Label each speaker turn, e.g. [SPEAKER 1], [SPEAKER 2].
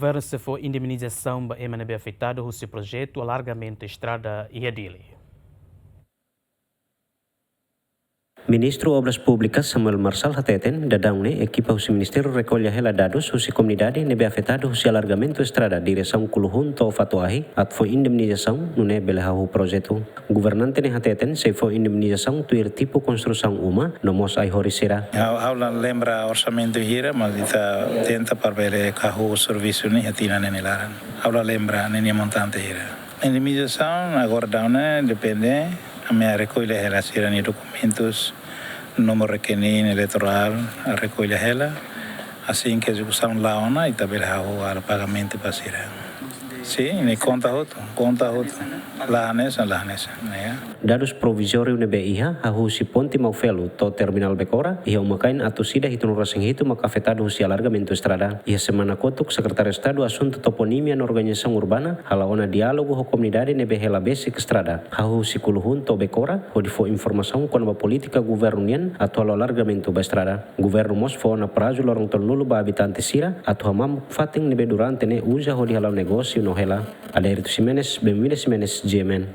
[SPEAKER 1] governo se for indemnização para MNB afetado esse projeto alargamento estrada e adili.
[SPEAKER 2] Ministro Obras Públicas Samuel Marçal Hateten dadang-ne equipa husi Ministério recolhe hela dados husi comunidade nebe afetado husi alargamento estrada direção Kuluhun to Fatuahi at foi indemnização no nebe lehahu projeto. Governante ne Hateten se foi indemnização tuir tipo construção uma nomos ai horisera.
[SPEAKER 3] Aula lembra orçamento hira mas ita tenta parvere kahu serviço ni hatina nenilaran. Aula lembra nenia montante hira. Indemnização agora daune depende a minha recolhe ela sirani documentos número requenin eleitoral a recolhe ela assim que execução lá ona e também o pagamento para sira. Sim, ne conta outro lá nessa né.
[SPEAKER 2] Dados provisório nebe iha hahu si ponte maufelo to terminal Becora iha umakain atu sida hitun rasing hitu maka afetado husi alargamento estrada. Iha semana kotuk Secretário de Estado assunto toponimia na organização urbana halaona diálogo ho comunidade nebe hela basic estrada. Hahu si Kuluhun to Becora ho difo informação quando a política governian atu halo alargamento ba estrada. Governo mos fo na prazo lorong tolnulu ba habitante sira atu hamam fating nebe durante ne usa ho di halau negócio no hela. Aderitu Simenes, Benvida Simenes, GMN.